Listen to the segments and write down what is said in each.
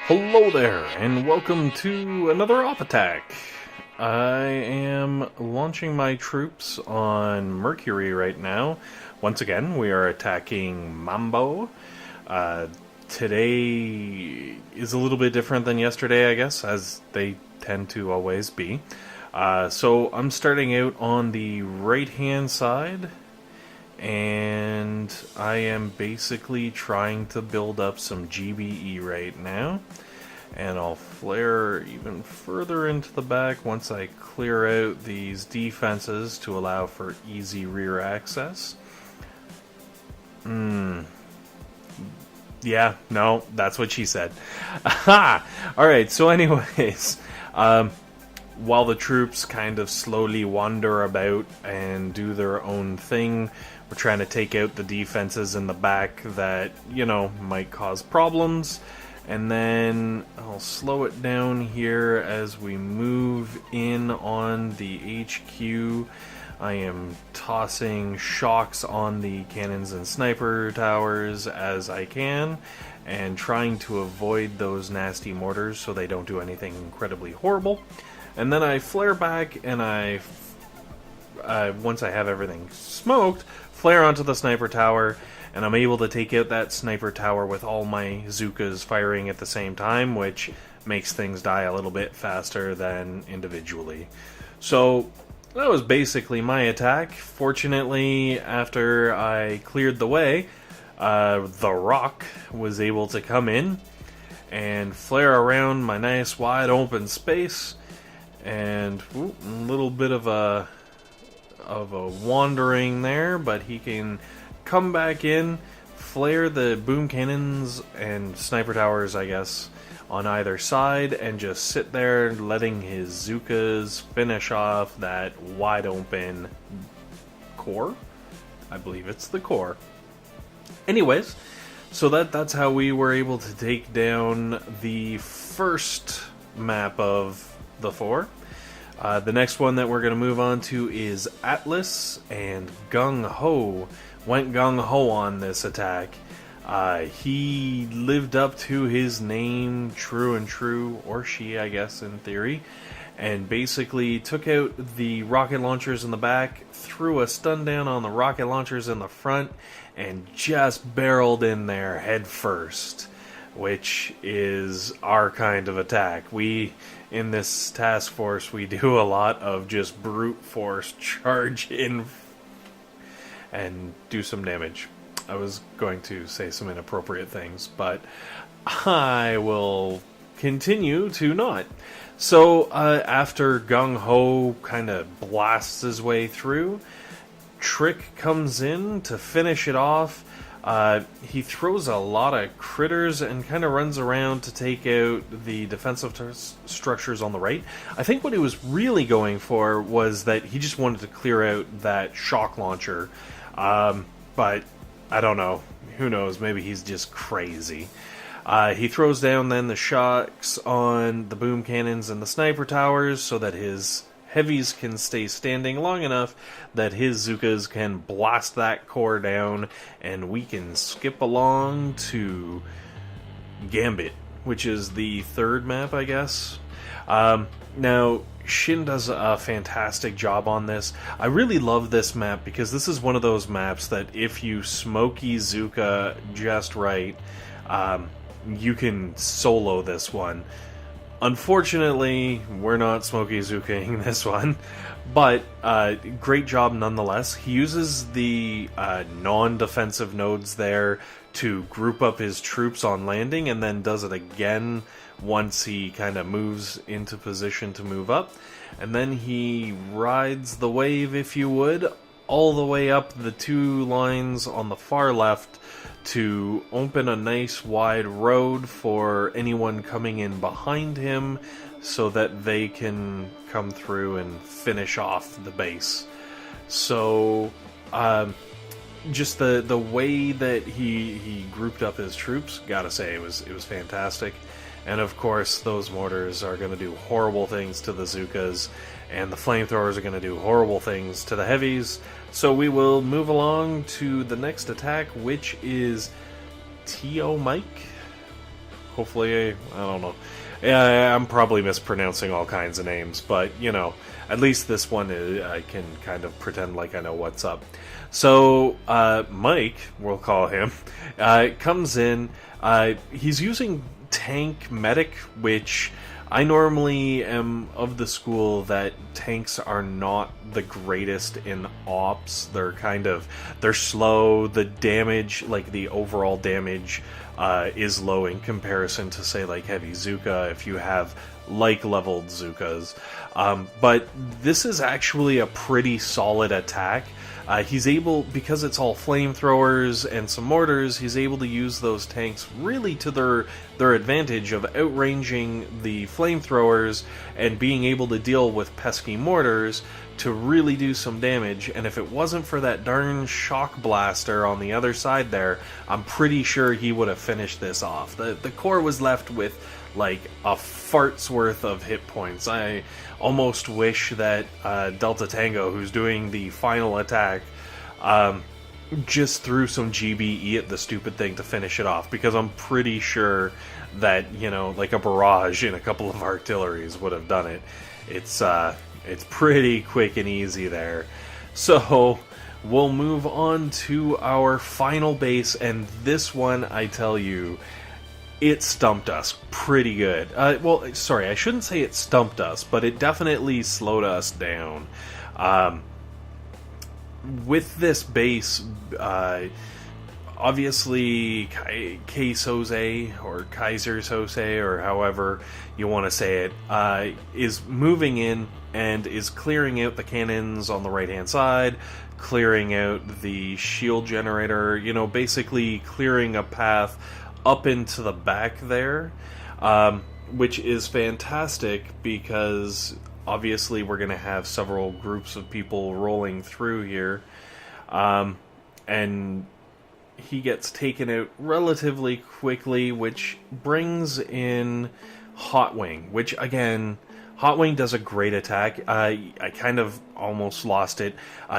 Hello there, and welcome to another Op Attack. I am launching my troops on Mercury right now. Once again, we are attacking Mambo. Today is a little bit different than yesterday, I guess, as they tend to always be. So I'm starting out on the right-hand side, and I am basically trying to build up some GBE right now. And I'll flare even further into the back once I clear out these defenses to allow for easy rear access. Yeah, no, that's what she said. Aha! Alright, so anyways, while the troops kind of slowly wander about and do their own thing, we're trying to take out the defenses in the back that, might cause problems. And then I'll slow it down here as we move in on the HQ. I am tossing shocks on the cannons and sniper towers as I can, and trying to avoid those nasty mortars so they don't do anything incredibly horrible. And then I flare back, and once I have everything smoked, flare onto the sniper tower, and I'm able to take out that sniper tower with all my Zookas firing at the same time, which makes things die a little bit faster than individually. So that was basically my attack. Fortunately, after I cleared the way, the Rock was able to come in and flare around my nice wide open space, and a little bit of a wandering there, but he can come back in, flare the boom cannons and sniper towers, I guess, on either side, and just sit there letting his Zookas finish off that wide open core. I believe it's the core. Anyways, so that's how we were able to take down the first map of the four. The next one that we're going to move on to is Atlas, and Gung Ho went gung ho on this attack. He lived up to his name, true and true, or she, I guess, in theory, and basically took out the rocket launchers in the back, threw a stun down on the rocket launchers in the front, and just barreled in there head first, which is our kind of attack. In this task force, we do a lot of just brute force charge in and do some damage. I was going to say some inappropriate things, but I will continue to not. So after Gung Ho kind of blasts his way through, Trick comes in to finish it off. He throws a lot of critters and kind of runs around to take out the defensive structures on the right. I think what he was really going for was that he just wanted to clear out that shock launcher. But I don't know. Who knows? Maybe he's just crazy. He throws down then the shocks on the boom cannons and the sniper towers so that his heavies can stay standing long enough that his Zookas can blast that core down, and we can skip along to Gambit, which is the third map, I guess. Now, Shin does a fantastic job on this. I really love this map because this is one of those maps that if you smoky Zooka just right, you can solo this one. Unfortunately, we're not Smoky Zukaing this one, but great job nonetheless. He uses the non-defensive nodes there to group up his troops on landing, and then does it again once he kind of moves into position to move up. And then he rides the wave, if you would, all the way up the two lines on the far left to open a nice wide road for anyone coming in behind him so that they can come through and finish off the base. So just the way that he grouped up his troops, gotta say, it was fantastic. And of course, those mortars are going to do horrible things to the Zookas, and the flamethrowers are going to do horrible things to the heavies. So we will move along to the next attack, which is T.O. Mike, hopefully, I don't know. Yeah, I'm probably mispronouncing all kinds of names, but, you know, at least this one I can kind of pretend like I know what's up. So, Mike, we'll call him, comes in. He's using Tank Medic, which I normally am of the school that tanks are not the greatest in ops. They're slow. The damage, like the overall damage, is low in comparison to, say, like Heavy Zuka, if you have like-leveled Zukas. But this is actually a pretty solid attack. He's able, because it's all flamethrowers and some mortars, he's able to use those tanks really to their advantage of outranging the flamethrowers and being able to deal with pesky mortars to really do some damage. And if it wasn't for that darn shock blaster on the other side there, I'm pretty sure he would have finished this off. The core was left with like a fart's worth of hit points. I almost wish that Delta Tango, who's doing the final attack, just threw some GBE at the stupid thing to finish it off, because I'm pretty sure that, you know, like a barrage in a couple of artilleries would have done it. It's pretty quick and easy there. So we'll move on to our final base, and this one, I tell you, it stumped us pretty good. Well, sorry, I shouldn't say it stumped us, but it definitely slowed us down. With this base, obviously, Kei Soze, or Kaiser Soze, or however you want to say it, is moving in and is clearing out the cannons on the right-hand side, clearing out the shield generator, you know, basically clearing a path up into the back there, which is fantastic because obviously we're going to have several groups of people rolling through here, and he gets taken out relatively quickly, which brings in Hot Wing, which again, Hot Wing does a great attack. I kind of almost lost it.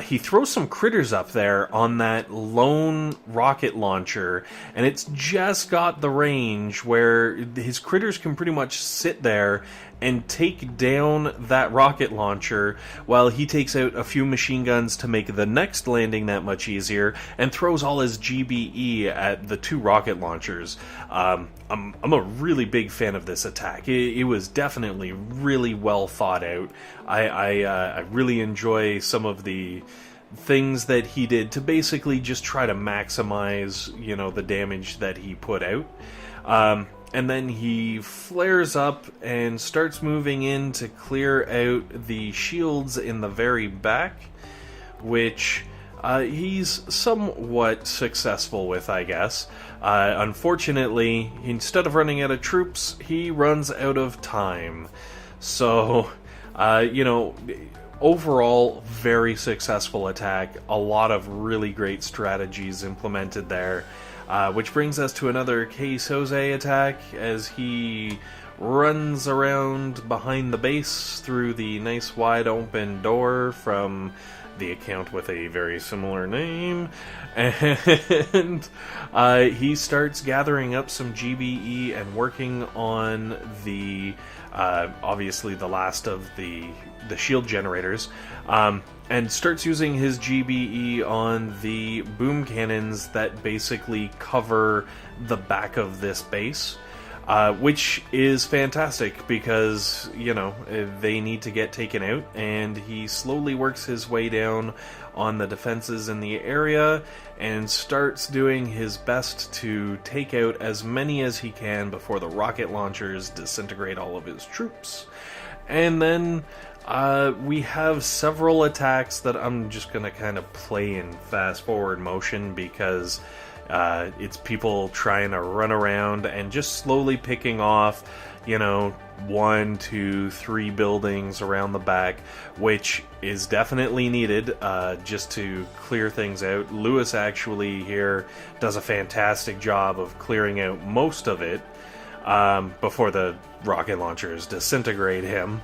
He throws some critters up there on that lone rocket launcher, and it's just got the range where his critters can pretty much sit there and take down that rocket launcher while he takes out a few machine guns to make the next landing that much easier, and throws all his GBE at the two rocket launchers. I'm a really big fan of this attack. It was definitely really well thought out. I really enjoy some of the things that he did to basically just try to maximize, you know, the damage that he put out. And then he flares up and starts moving in to clear out the shields in the very back, which he's somewhat successful with, I guess. Unfortunately, instead of running out of troops, he runs out of time. So, you know, overall, very successful attack. A lot of really great strategies implemented there. Which brings us to another Kei Soze attack as he runs around behind the base through the nice wide open door from the account with a very similar name, and he starts gathering up some GBE and working on the obviously the last of the shield generators, and starts using his GBE on the boom cannons that basically cover the back of this base, which is fantastic because, you know, they need to get taken out, and he slowly works his way down on the defenses in the area and starts doing his best to take out as many as he can before the rocket launchers disintegrate all of his troops. And then we have several attacks that I'm just going to kind of play in fast-forward motion because it's people trying to run around and just slowly picking off, you know, 1, 2, 3 buildings around the back, which is definitely needed just to clear things out. Lewis actually here does a fantastic job of clearing out most of it before the rocket launchers disintegrate him.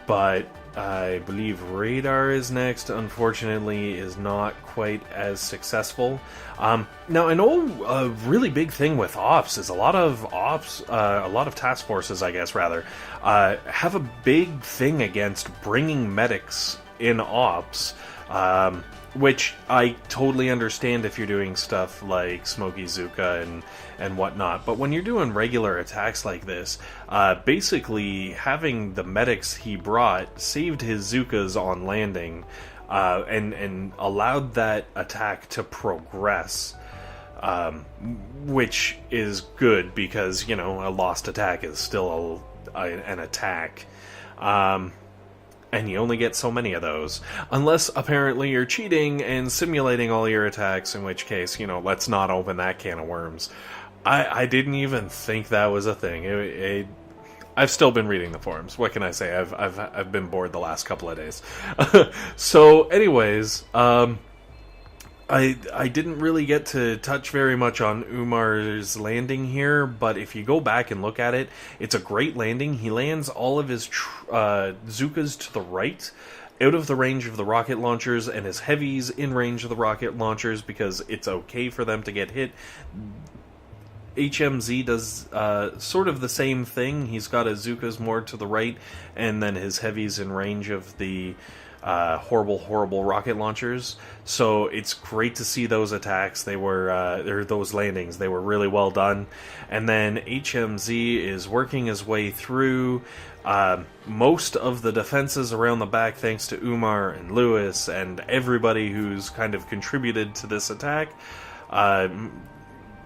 But I believe radar is next. Unfortunately, is not quite as successful. Now, I know a really big thing with ops is a lot of task forces, I guess, rather, have a big thing against bringing medics in ops. Which I totally understand if you're doing stuff like Smoky Zuka and whatnot, but when you're doing regular attacks like this, basically having the medics he brought saved his Zukas on landing, and allowed that attack to progress, which is good because, you know, a lost attack is still an attack. And you only get so many of those. Unless, apparently, you're cheating and simulating all your attacks, in which case, you know, let's not open that can of worms. I didn't even think that was a thing. I've still been reading the forums. What can I say? I've been bored the last couple of days. So, anyways, I didn't really get to touch very much on Umar's landing here, but if you go back and look at it, it's a great landing. He lands all of his Zukas to the right, out of the range of the rocket launchers, and his heavies in range of the rocket launchers because it's okay for them to get hit. HMZ does sort of the same thing. He's got his Zukas more to the right, and then his heavies in range of the horrible rocket launchers. So it's great to see those attacks. Those landings. They were really well done. And then HMZ is working his way through most of the defenses around the back, thanks to Umar and Lewis and everybody who's kind of contributed to this attack.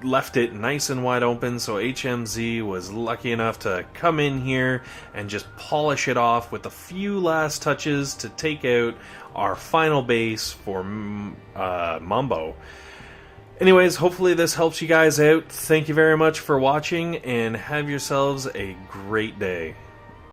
Left it nice and wide open, so HMZ was lucky enough to come in here and just polish it off with a few last touches to take out our final base for Mambo. Anyways, hopefully this helps you guys out. Thank you very much for watching, and have yourselves a great day.